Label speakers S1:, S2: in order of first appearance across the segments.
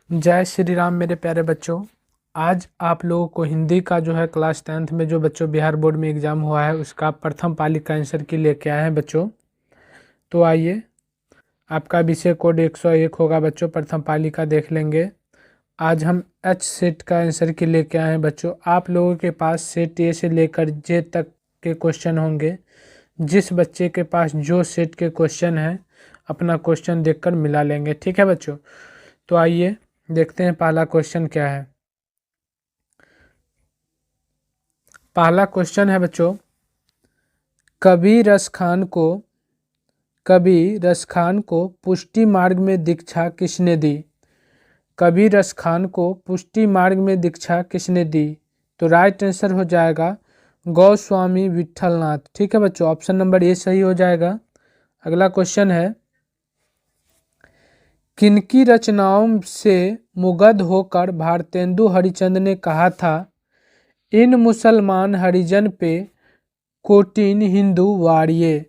S1: जय श्री राम मेरे प्यारे बच्चों। आज आप लोगों को हिंदी का जो है क्लास 10th में जो बच्चों बिहार बोर्ड में एग्ज़ाम हुआ है उसका प्रथम पाली का आंसर की लेके आए हैं बच्चों। तो आइए, आपका विषय कोड 101 होगा बच्चों, प्रथम पाली का देख लेंगे। आज हम एच सेट का आंसर की लेके आए हैं बच्चों। आप लोगों के पास सेट ए से लेकर जे तक के क्वेश्चन होंगे। जिस बच्चे के पास जो सेट के क्वेश्चन हैं अपना क्वेश्चन देखकर मिला लेंगे, ठीक है बच्चों। तो आइए देखते हैं पहला क्वेश्चन क्या है। पहला क्वेश्चन है बच्चों, कबीर रस खान को पुष्टि मार्ग में दीक्षा किसने दी? कबीर रस खान को पुष्टि मार्ग में दीक्षा किसने दी? तो राइट आंसर हो जाएगा गोस्वामी विठलनाथ, ठीक है बच्चों। ऑप्शन नंबर ए सही हो जाएगा। अगला क्वेश्चन है, किनकी रचनाओं से मुग्ध होकर भारतेंदु हरिश्चंद्र ने कहा था, इन मुसलमान हरिजन पे कोटिन हिंदू वाड़िए?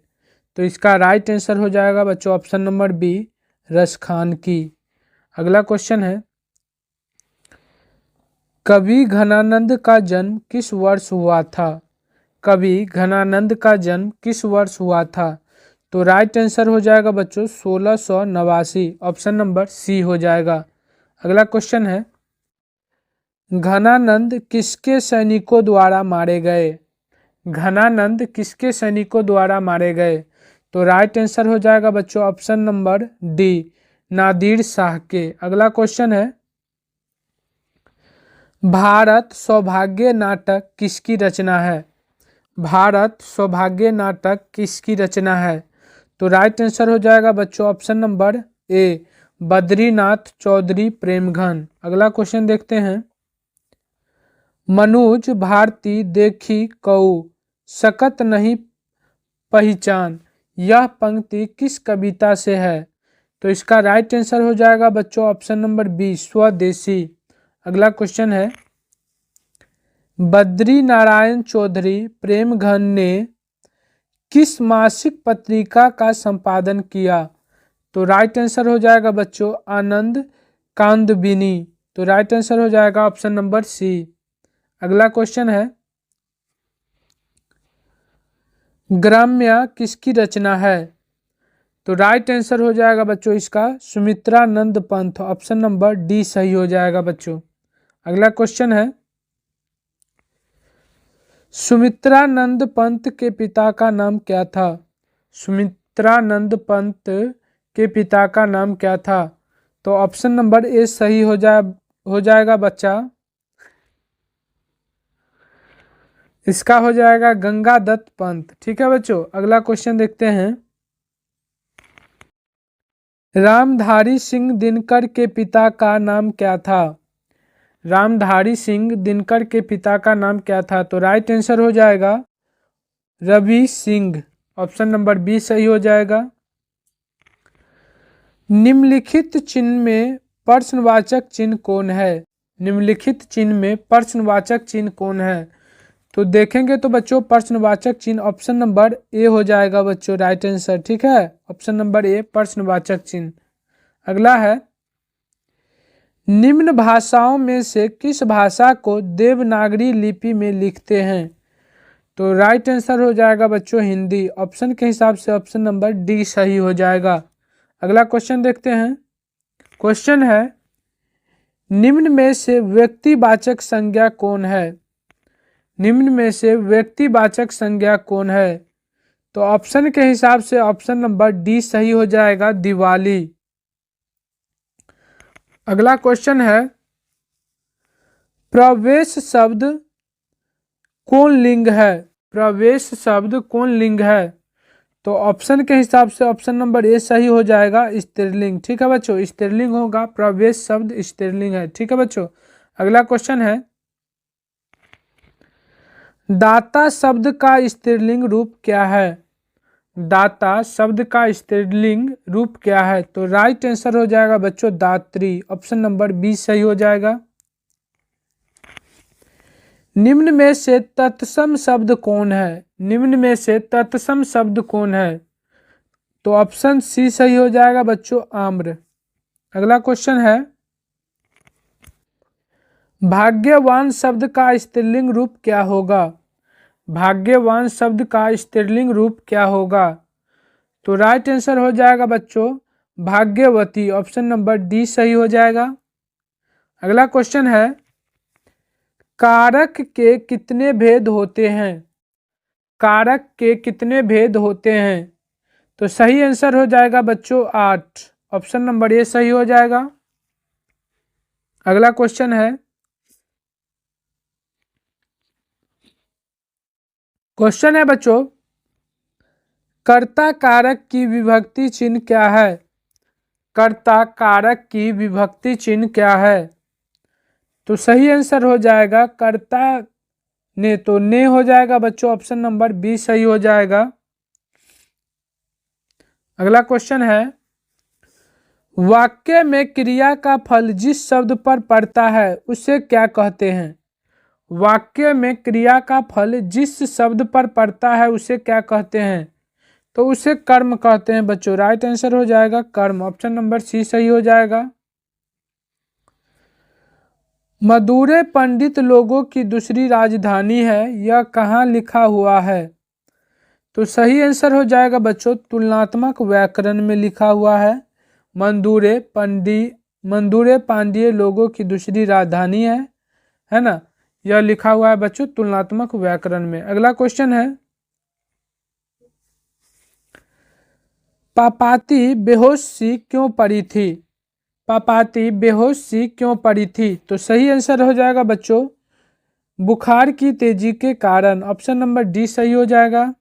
S1: तो इसका राइट आंसर हो जाएगा बच्चों ऑप्शन नंबर बी, रस खान की। अगला क्वेश्चन है, कवि घनानंद का जन्म किस वर्ष हुआ था? कवि घनानंद का जन्म किस वर्ष हुआ था? तो राइट आंसर हो जाएगा बच्चों 1689, ऑप्शन नंबर सी हो जाएगा। अगला क्वेश्चन है, घनानंद किसके सैनिकों द्वारा मारे गए? घनानंद किसके सैनिकों द्वारा मारे गए? तो राइट आंसर हो जाएगा बच्चों option number D, Nadir Shah के। अगला क्वेश्चन है, भारत सौभाग्य नाटक किसकी रचना है? भारत सौभाग्य नाटक किसकी रचना है? तो राइट आंसर हो जाएगा बच्चों option number A, Badrinath Chaudhary Premghan. अगला क्वेश्चन देखते हैं, मनोज भारती देखी कऊ सकत नहीं पहचान, यह पंक्ति किस कविता से है? तो इसका राइट आंसर हो जाएगा बच्चों ऑप्शन नंबर बी, स्वदेशी। अगला क्वेश्चन है, बद्री नारायण चौधरी प्रेमघन ने किस मासिक पत्रिका का संपादन किया? तो राइट आंसर हो जाएगा बच्चों आनंद कांदबिनी। तो राइट आंसर हो जाएगा ऑप्शन नंबर सी। अगला क्वेश्चन है, ग्राम्य किसकी रचना है? तो राइट आंसर हो जाएगा बच्चों इसका सुमित्रानंद पंथ, ऑप्शन नंबर डी सही हो जाएगा बच्चों। अगला क्वेश्चन है, सुमित्रानंद पंत के पिता का नाम क्या था? सुमित्रानंद पंत के पिता का नाम क्या था? तो ऑप्शन नंबर ए सही हो जाएगा बच्चा, इसका हो जाएगा गंगादत्त पंत, ठीक है बच्चों। अगला क्वेश्चन देखते हैं, रामधारी सिंह दिनकर के पिता का नाम क्या था? रामधारी सिंह दिनकर के पिता का नाम क्या था? तो राइट आंसर हो जाएगा Ravi Singh, option number B सही हो जाएगा। निम्नलिखित चिन्ह में प्रश्नवाचक चिन्ह कौन है? निम्नलिखित चिन्ह में प्रश्नवाचक चिन्ह कौन है? तो देखेंगे तो बच्चों प्रश्नवाचक चिन्ह ऑप्शन नंबर ए हो जाएगा बच्चों राइट आंसर, ठीक है। ऑप्शन नंबर ए प्रश्नवाचक चिन्ह। अगला है, निम्न भाषाओं में से किस भाषा को देवनागरी लिपि में लिखते हैं? तो राइट आंसर हो जाएगा बच्चों हिंदी। ऑप्शन के हिसाब से ऑप्शन नंबर डी सही हो जाएगा। अगला क्वेश्चन देखते हैं, क्वेश्चन है, निम्न में से व्यक्तिवाचक संज्ञा कौन है? निम्न में से व्यक्तिवाचक संज्ञा कौन है? तो ऑप्शन के हिसाब से ऑप्शन नंबर डी सही हो जाएगा, दिवाली। अगला क्वेश्चन है, प्रवेश शब्द कौन लिंग है? प्रवेश शब्द कौन लिंग है? तो ऑप्शन के हिसाब से ऑप्शन नंबर ए सही हो जाएगा, स्त्रीलिंग, ठीक है बच्चों। स्त्रीलिंग होगा, प्रवेश शब्द स्त्रीलिंग है, ठीक है बच्चों। अगला क्वेश्चन है, दाता शब्द का स्त्रीलिंग रूप क्या है? दाता शब्द का स्त्रीलिंग रूप क्या है? तो राइट आंसर हो जाएगा बच्चों दात्री, ऑप्शन नंबर बी सही हो जाएगा। निम्न में से तत्सम शब्द कौन है? निम्न में से तत्सम शब्द कौन है? तो ऑप्शन सी सही हो जाएगा बच्चों आम्र। अगला क्वेश्चन है, भाग्यवान शब्द का स्त्रीलिंग रूप क्या होगा? भाग्यवान शब्द का स्त्रीलिंग रूप क्या होगा? तो राइट आंसर हो जाएगा बच्चों भाग्यवती। ऑप्शन नंबर डी सही हो जाएगा। अगला क्वेश्चन है, कारक के कितने भेद होते हैं? कारक के कितने भेद होते हैं? तो सही आंसर हो जाएगा बच्चों 8। ऑप्शन नंबर ए सही हो जाएगा। अगला क्वेश्चन है, बच्चों कर्ता कारक की विभक्ति चिन्ह क्या है? कर्ता कारक की विभक्ति चिन्ह क्या है? तो सही आंसर हो जाएगा कर्ता ने, तो ने हो जाएगा बच्चों। ऑप्शन नंबर बी सही हो जाएगा। अगला क्वेश्चन है, वाक्य में क्रिया का फल जिस शब्द पर पड़ता है उसे क्या कहते हैं? वाक्य में क्रिया का फल जिस शब्द पर पड़ता है उसे क्या कहते हैं? तो उसे कर्म कहते हैं बच्चों। राइट आंसर हो जाएगा कर्म। ऑप्शन नंबर सी सही हो जाएगा। मदुरै पंडित लोगों की दूसरी राजधानी है, यह कहाँ लिखा हुआ है? तो सही आंसर हो जाएगा बच्चों तुलनात्मक व्याकरण में लिखा हुआ है। मंदुरे पांड्य लोगों की दूसरी राजधानी है ना। यह लिखा हुआ है बच्चों तुलनात्मक व्याकरण में। अगला क्वेश्चन है, पापाती बेहोश सी क्यों पड़ी थी? पापाती बेहोश सी क्यों पड़ी थी? तो सही आंसर हो जाएगा बच्चों बुखार की तेजी के कारण। ऑप्शन नंबर डी सही हो जाएगा।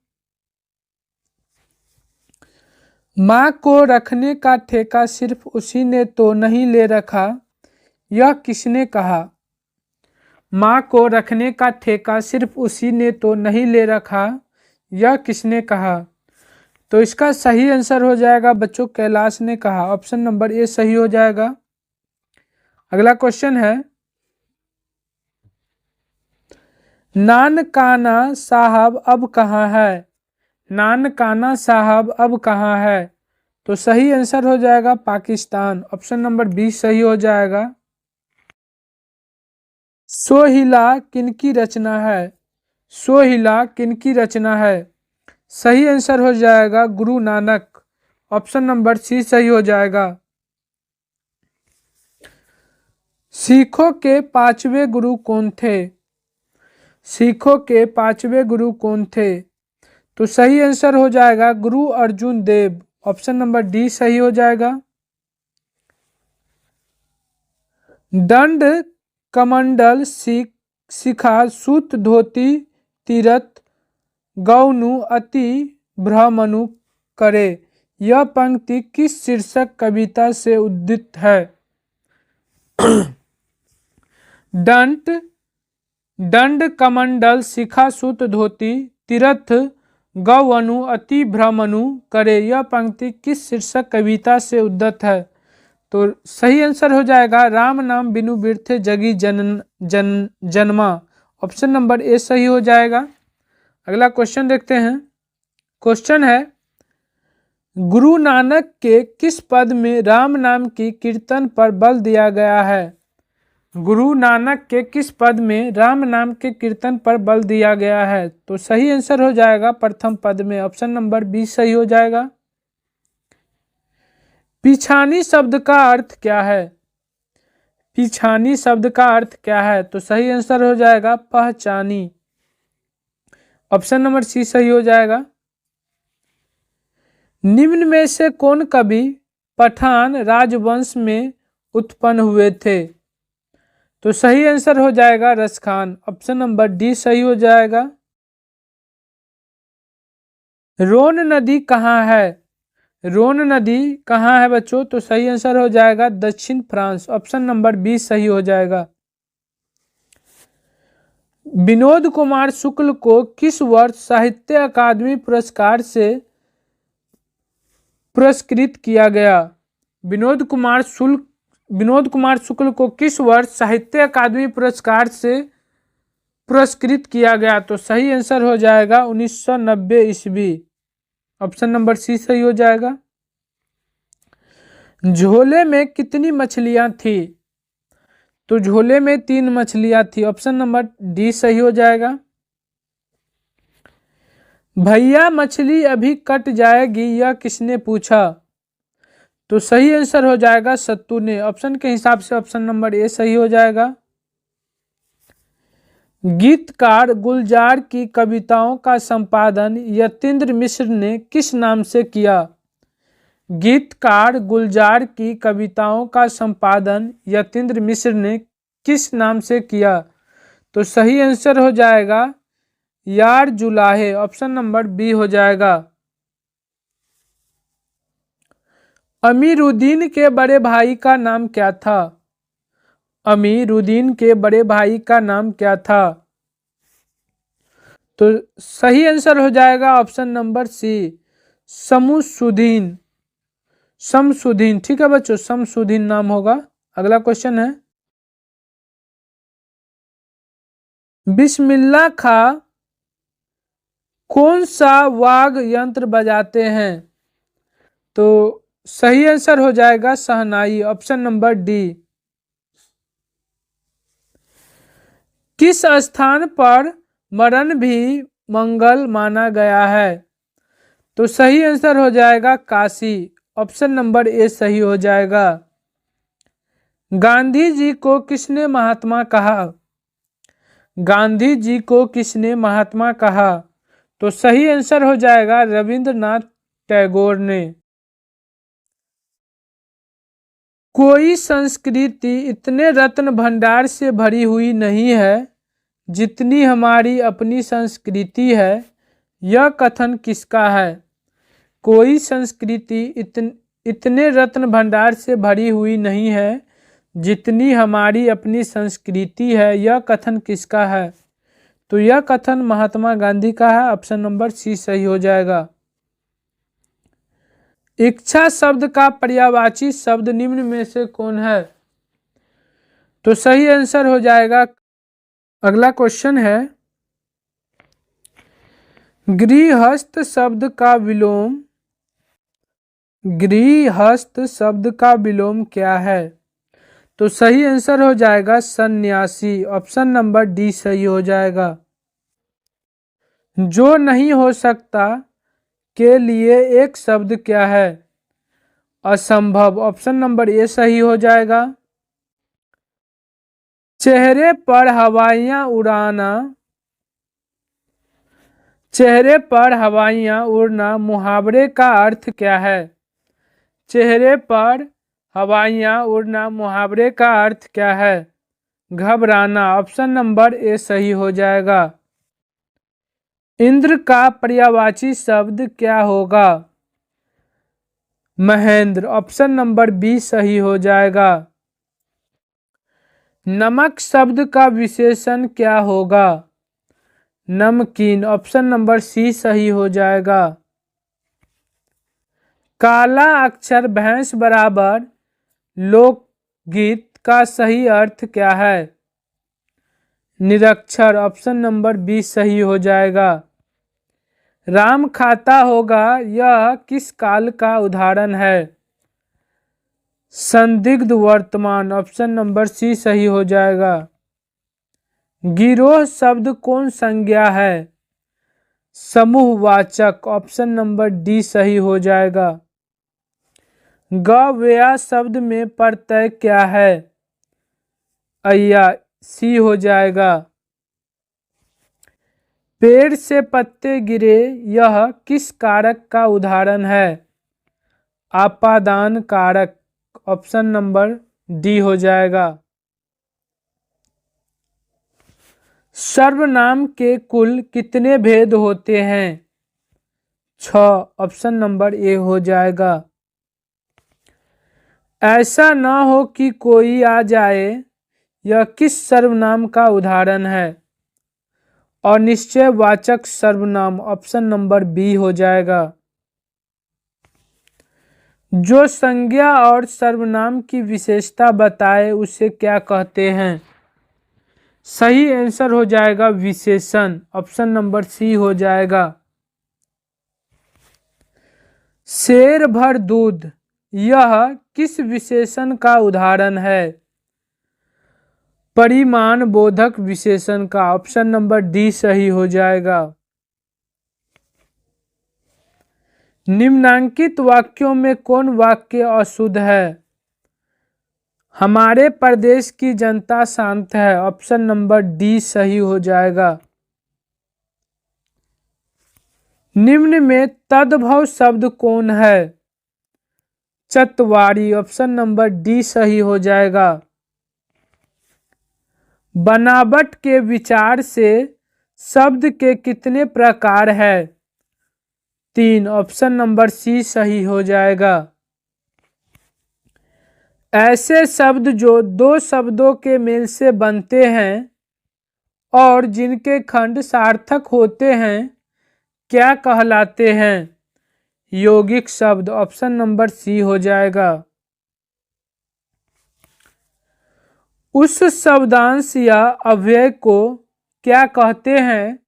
S1: मां को रखने का ठेका सिर्फ उसी ने तो नहीं ले रखा, यह किसने कहा? मां को रखने का ठेका सिर्फ उसी ने तो नहीं ले रखा, यह किसने कहा? तो इसका सही आंसर हो जाएगा बच्चों कैलाश ने कहा। ऑप्शन नंबर ए सही हो जाएगा। अगला क्वेश्चन है, नानकाना साहब अब कहाँ है? नानकाना साहब अब कहाँ है? तो सही आंसर हो जाएगा पाकिस्तान। ऑप्शन नंबर बी सही हो जाएगा। सोहिला किनकी रचना है? सोहिला किनकी रचना है? सही आंसर हो जाएगा गुरु नानक। ऑप्शन नंबर सी सही हो जाएगा। सिखों के पांचवें गुरु कौन थे? सिखों के पांचवें गुरु कौन थे? तो सही आंसर हो जाएगा गुरु अर्जुन देव। ऑप्शन नंबर डी सही हो जाएगा। दंड कमंडल शिखा सूत धोती तीरथ गौनु अति ब्रह्मनु करे, यह पंक्ति किस शीर्षक कविता से उद्धृत है? दंड कमंडल शिखा सूत धोती तीरथ गौवनु अति भ्रमनु करे, यह पंक्ति किस शीर्षक कविता से उद्धृत है? तो सही आंसर हो जाएगा राम नाम बिनु बिरथे जगी जन्मा। ऑप्शन नंबर ए सही हो जाएगा। अगला क्वेश्चन देखते हैं। क्वेश्चन है, गुरु नानक के किस पद में राम नाम की कीर्तन पर बल दिया गया है? गुरु नानक के किस पद में राम नाम के कीर्तन पर बल दिया गया है? तो सही आंसर हो जाएगा प्रथम पद में। ऑप्शन नंबर बी सही हो जाएगा। पिछानी शब्द का अर्थ क्या है? पिछानी शब्द का अर्थ क्या है? तो सही आंसर हो जाएगा पहचानी। ऑप्शन नंबर सी सही हो जाएगा। निम्न में से कौन कवि पठान राजवंश में उत्पन्न हुए थे? तो सही आंसर हो जाएगा रसखान। ऑप्शन नंबर डी सही हो जाएगा। रोन नदी कहाँ है? रोन नदी कहाँ है बच्चों? तो सही आंसर हो जाएगा दक्षिण फ्रांस। ऑप्शन नंबर बी सही हो जाएगा। विनोद कुमार शुक्ल को किस वर्ष साहित्य अकादमी पुरस्कार से पुरस्कृत किया गया? विनोद कुमार शुक्ल को किस वर्ष साहित्य अकादमी पुरस्कार से पुरस्कृत किया गया? तो सही आंसर हो जाएगा 1990 ईस्वी। ऑप्शन नंबर सी सही हो जाएगा। झोले में कितनी मछलियां थी? तो झोले में 3 मछलियां थी, ऑप्शन नंबर डी सही हो जाएगा। भैया मछली अभी कट जाएगी यह किसने पूछा? तो सही आंसर हो जाएगा सत्तू ने, ऑप्शन के हिसाब से ऑप्शन नंबर ए सही हो जाएगा। गीतकार गुलजार की कविताओं का संपादन यतीन्द्र मिश्र ने किस नाम से किया? गीतकार गुलजार की कविताओं का संपादन यतीन्द्र मिश्र ने किस नाम से किया? तो सही आंसर हो जाएगा यार जुलाहे, ऑप्शन नंबर बी हो जाएगा। अमीरुद्दीन के बड़े भाई का नाम क्या था? अमीरुद्दीन के बड़े भाई का नाम क्या था? तो सही आंसर हो जाएगा option number C Shamsuddin. Shamsuddin, ठीक है बच्चों, शमसुद्दीन नाम होगा। अगला क्वेश्चन है, बिस्मिल्लाह खां कौन सा वाद्य यंत्र बजाते हैं? तो सही आंसर हो जाएगा शहनाई, ऑप्शन नंबर डी। किस स्थान पर मरण भी मंगल माना गया है? तो सही आंसर हो जाएगा काशी, ऑप्शन नंबर ए सही हो जाएगा। गांधी जी को किसने महात्मा कहा? गांधी जी को किसने महात्मा कहा? तो सही आंसर हो जाएगा रविंद्रनाथ टैगोर ने। कोई संस्कृति इतने रत्न भंडार से भरी हुई नहीं है जितनी हमारी अपनी संस्कृति है, यह कथन किसका है? कोई संस्कृति इतने रत्न भंडार से भरी हुई नहीं है जितनी हमारी अपनी संस्कृति है, यह कथन किसका है? तो यह कथन महात्मा गांधी का है, ऑप्शन नंबर सी सही हो जाएगा। इच्छा शब्द का पर्यायवाची शब्द निम्न में से कौन है? तो सही आंसर हो जाएगा। अगला क्वेश्चन है, गृहस्थ शब्द का विलोम, गृहस्थ शब्द का विलोम क्या है? तो सही आंसर हो जाएगा सन्यासी, ऑप्शन नंबर डी सही हो जाएगा। जो नहीं हो सकता के लिए एक शब्द क्या है? असंभव, ऑप्शन नंबर ए सही हो जाएगा। चेहरे पर हवाइयां उड़ाना, चेहरे पर हवाइयां उड़ना मुहावरे का अर्थ क्या है? चेहरे पर हवाइयां उड़ना मुहावरे का अर्थ क्या है? घबराना, ऑप्शन नंबर ए सही हो जाएगा। इंद्र का पर्यायवाची शब्द क्या होगा? महेंद्र, ऑप्शन नंबर बी सही हो जाएगा। नमक शब्द का विशेषण क्या होगा? नमकीन, ऑप्शन नंबर सी सही हो जाएगा। काला अक्षर भैंस बराबर लोकगीत का सही अर्थ क्या है? निरक्षर, ऑप्शन नंबर बी सही हो जाएगा। राम खाता होगा यह किस काल का उदाहरण है? संदिग्ध वर्तमान, ऑप्शन नंबर सी सही हो जाएगा। गिरोह शब्द कौन संज्ञा है? समूहवाचक, ऑप्शन नंबर डी सही हो जाएगा। ग व्या शब्द में प्रत्यय क्या है? अय्या, सी हो जाएगा। पेड़ से पत्ते गिरे यह किस कारक का उदाहरण है? आपादान कारक, ऑप्शन नंबर डी हो जाएगा। सर्वनाम के कुल कितने भेद होते हैं? 6, ऑप्शन नंबर ए हो जाएगा। ऐसा न हो कि कोई आ जाए यह किस सर्वनाम का उदाहरण है? और निश्चयवाचक सर्वनाम, ऑप्शन नंबर बी हो जाएगा। जो संज्ञा और सर्वनाम की विशेषता बताए उसे क्या कहते हैं? सही आंसर हो जाएगा विशेषण, ऑप्शन नंबर सी हो जाएगा। शेर भर दूध यह किस विशेषण का उदाहरण है? परिमाण बोधक विशेषण का। ऑप्शन नंबर डी सही हो जाएगा। निम्नांकित वाक्यों में कौन वाक्य अशुद्ध है? हमारे प्रदेश की जनता शांत है। ऑप्शन नंबर डी सही हो जाएगा। निम्न में तद्भव शब्द कौन है? चतवारी। ऑप्शन नंबर डी सही हो जाएगा। बनावट के विचार से शब्द के कितने प्रकार है? 3। ऑप्शन नंबर सी सही हो जाएगा। ऐसे शब्द जो दो शब्दों के मेल से बनते हैं और जिनके खंड सार्थक होते हैं क्या कहलाते हैं? यौगिक शब्द। ऑप्शन नंबर सी हो जाएगा। उस शब्दांश या अव्यय को क्या कहते हैं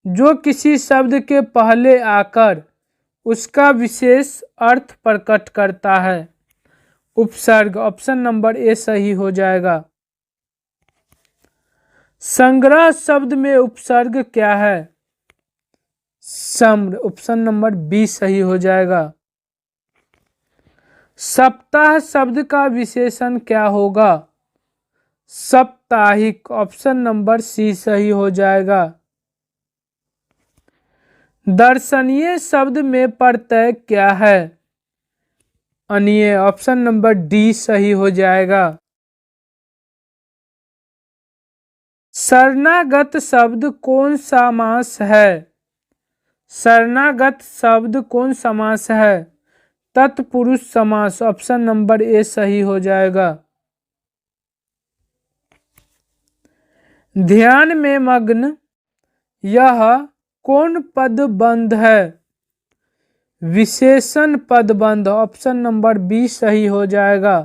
S1: जो किसी शब्द के पहले आकर उसका विशेष अर्थ प्रकट करता है? उपसर्ग। ऑप्शन नंबर ए सही हो जाएगा। संग्रह शब्द में उपसर्ग क्या है? सम्र। ऑप्शन नंबर बी सही हो जाएगा। सप्ताह शब्द का विशेषण क्या होगा? साप्ताहिक। ऑप्शन नंबर सी सही हो जाएगा। दर्शनीय शब्द में प्रत्यय क्या है? अनीय। ऑप्शन नंबर डी सही हो जाएगा। शरणागत शब्द कौन समास है? शरणागत शब्द कौन समास है? तत्पुरुष समास। ऑप्शन नंबर ए सही हो जाएगा। ध्यान में मग्न यह कौन पदबंध है? विशेषण पदबंध। ऑप्शन नंबर बी सही हो जाएगा।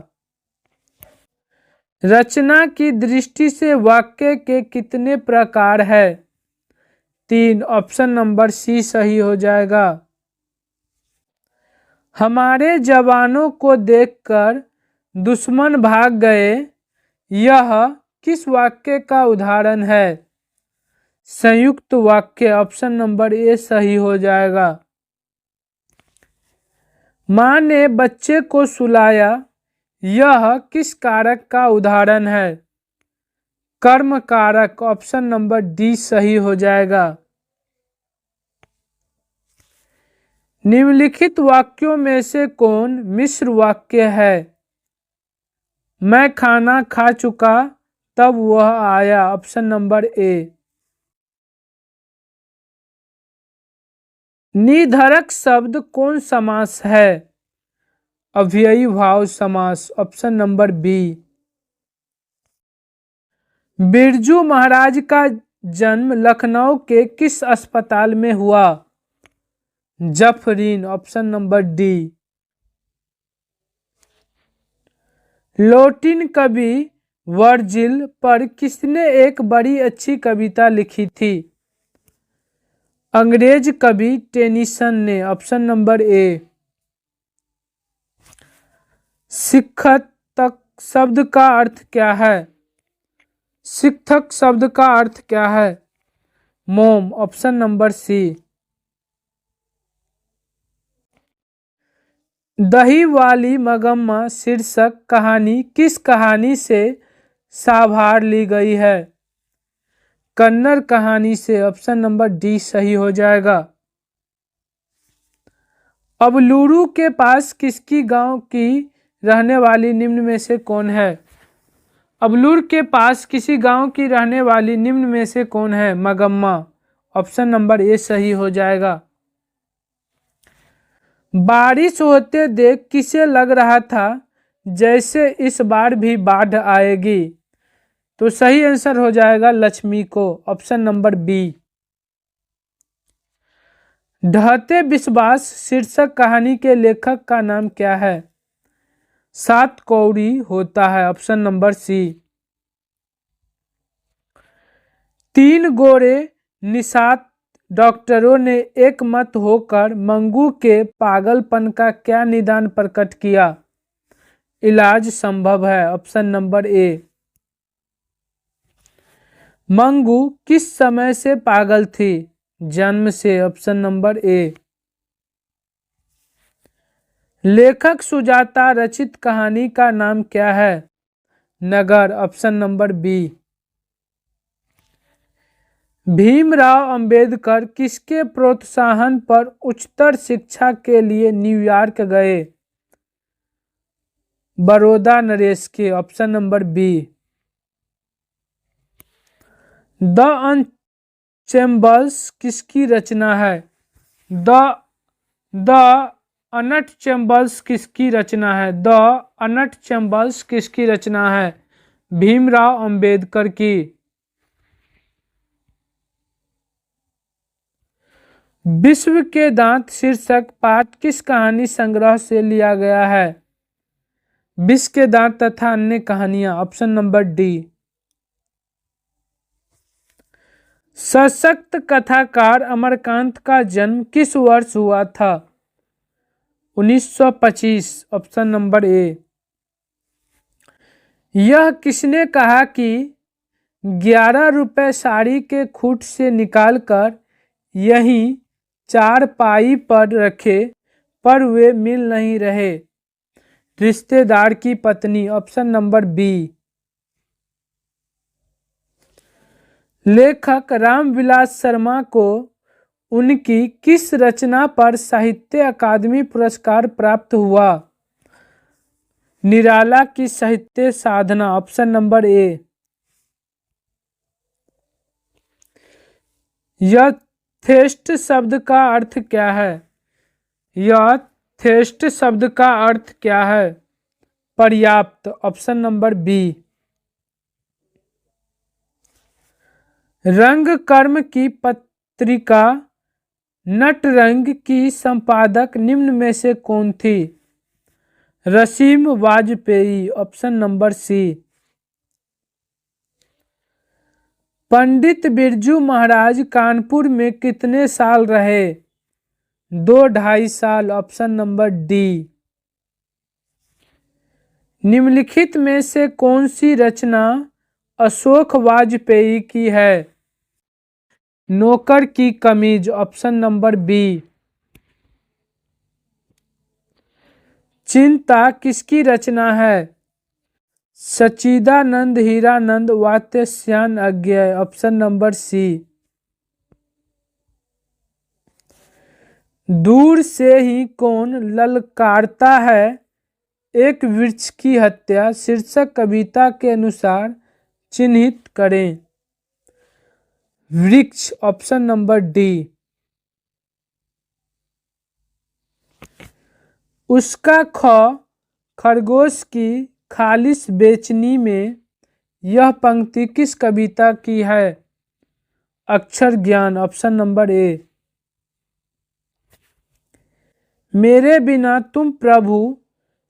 S1: रचना की दृष्टि से वाक्य के कितने प्रकार है? 3। ऑप्शन नंबर सी सही हो जाएगा। हमारे जवानों को देखकर दुश्मन भाग गए यह किस वाक्य का उदाहरण है? संयुक्त वाक्य। ऑप्शन नंबर ए सही हो जाएगा। मां ने बच्चे को सुलाया यह किस कारक का उदाहरण है? कर्म कारक। ऑप्शन नंबर डी सही हो जाएगा। निम्नलिखित वाक्यों में से कौन मिश्र वाक्य है? मैं खाना खा चुका तब वह आया। ऑप्शन नंबर ए। निधरक शब्द कौन समास है? अव्ययी भाव समास। Option number B. Birju Maharaj का जन्म लखनऊ के किस अस्पताल में हुआ? Zafreen. Option number D. Latin कवि वर्जिल पर किसने एक बड़ी अच्छी कविता लिखी थी? अंग्रेज कवि टेनिसन ने। ऑप्शन नंबर ए। शिक्षक शब्द का अर्थ क्या है? शिक्षक शब्द का अर्थ क्या है? मोम। Option number C. दही वाली मगम्मा शीर्षक कहानी किस कहानी से साभार ली गई है? कन्नड़ कहानी से। ऑप्शन नंबर डी सही हो जाएगा। अबलूरू के पास किसकी गांव की रहने वाली निम्न में से कौन है? अबलूर के पास किसी गांव की रहने वाली निम्न में से कौन है? मगम्मा। ऑप्शन नंबर ए सही हो जाएगा। बारिश होते देख किसे लग रहा था जैसे इस बार भी बाढ़ आएगी? तो सही आंसर हो जाएगा लक्ष्मी को। Option number B. ढहते विश्वास शीर्षक कहानी के लेखक का नाम क्या है? सात कौड़ी होता है। ऑप्शन नंबर सी। 3 गोरे निषाद डॉक्टरों ने एक मत होकर मंगू के पागलपन का क्या निदान प्रकट किया? इलाज संभव है। ऑप्शन नंबर ए। मंगू किस समय से पागल थी? जन्म से। Option number A. लेखक सुजाता रचित कहानी का नाम क्या है? नगर। Option number B. Bhimrao Ambedkar किसके प्रोत्साहन पर उच्चतर शिक्षा के लिए न्यूयॉर्क गए? बड़ौदा नरेश के। Option number B. द अनचेम्बल्स किसकी रचना है? द द अनटचेम्बल्स किसकी रचना है? द अनटचेम्बल्स किसकी रचना है? भीमराव अंबेडकर की। विश्व के दांत शीर्षक पाठ किस कहानी संग्रह से लिया गया है? विश्व के दांत तथा अन्य कहानियां। Option number D. सशक्त कथाकार अमरकांत का जन्म किस वर्ष हुआ था? 1925। ऑप्शन नंबर ए। यह किसने कहा कि 11 रुपए साड़ी के खूट से निकालकर यहीं चारपाई पर रखे पर वे मिल नहीं रहे? रिश्तेदार की पत्नी। Option number B. लेखक रामविलास शर्मा को उनकी किस रचना पर साहित्य अकादमी पुरस्कार प्राप्त हुआ? निराला की साहित्य साधना। ऑप्शन नंबर ए। यथेष्ट शब्द का अर्थ क्या है? यथेष्ट शब्द का अर्थ क्या है? पर्याप्त। Option number B. रंग कर्म की पत्रिका नटरंग की संपादक निम्न में से कौन थी? Rasim Vajpayee. Option number C. Pandit Birju Maharaj Kanpur में कितने साल रहे? 2-2.5 साल। Option number D. निम्नलिखित में से कौन सी रचना अशोक वाजपेयी की है? नौकर की कमीज। Option number B. चिंता किसकी रचना है? Sachchidanand Hiranand Vatsyayan Agyeya. Option number C. दूर से ही कौन ललकारता है एक वृक्ष की हत्या शीर्षक कविता के अनुसार चिन्हित करें। वृक्ष। Option number D. उसका खरगोश की खालिश बेचनी में यह पंक्ति किस कविता की है? अक्षर ज्ञान। ऑप्शन नंबर ए। मेरे बिना तुम प्रभु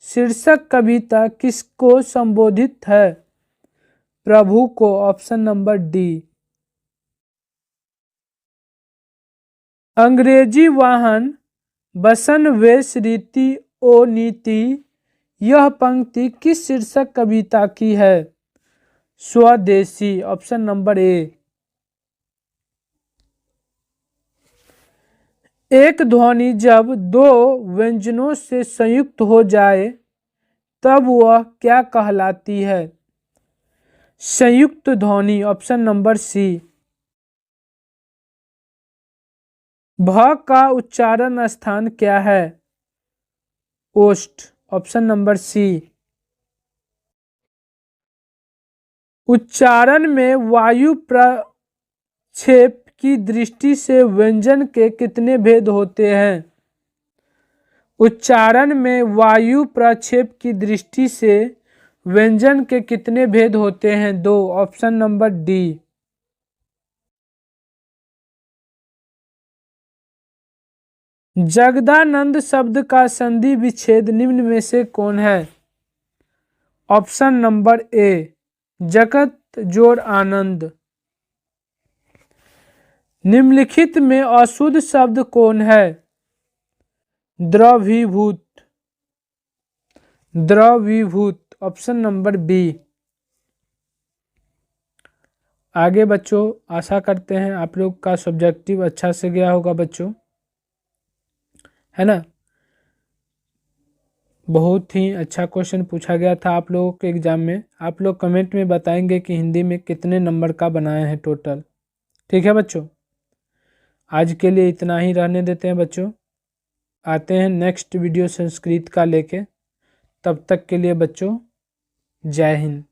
S1: शीर्षक कविता किसको संबोधित है? प्रभु को। Option number D. अंग्रेजी वाहन बसन वेश रीति ओ नीति यह पंक्ति किस शीर्षक कविता की है? स्वदेशी। ऑप्शन नंबर ए। एक ध्वनि जब दो व्यंजनों से संयुक्त हो जाए तब वह क्या कहलाती है? संयुक्त ध्वनि। Option number C. भ का उच्चारण स्थान क्या है? ओष्ठ। Option number C. उच्चारण में वायु प्रक्षेप की दृष्टि से व्यंजन के कितने भेद होते हैं? उच्चारण में वायु प्रक्षेप की दृष्टि से व्यंजन के कितने भेद होते हैं? 2। Option number D. जगदानंद शब्द का संधि विच्छेद निम्न में से कौन है? Option number A. जगत जोड़ आनंद। निम्नलिखित में अशुद्ध शब्द कौन है? द्रवीभूत। द्रवीभूत। Option number B. आगे बच्चों आशा करते हैं आप लोग का सब्जेक्टिव अच्छा से गया होगा बच्चों, है ना। बहुत ही अच्छा क्वेश्चन पूछा गया था आप लोगों के एग्ज़ाम में। आप लोग कमेंट में बताएंगे कि हिंदी में कितने नंबर का बनाए हैं टोटल। ठीक है बच्चों, आज के लिए इतना ही रहने देते हैं बच्चों। आते हैं नेक्स्ट वीडियो संस्कृत का लेके। तब तक के लिए बच्चों जय हिंद।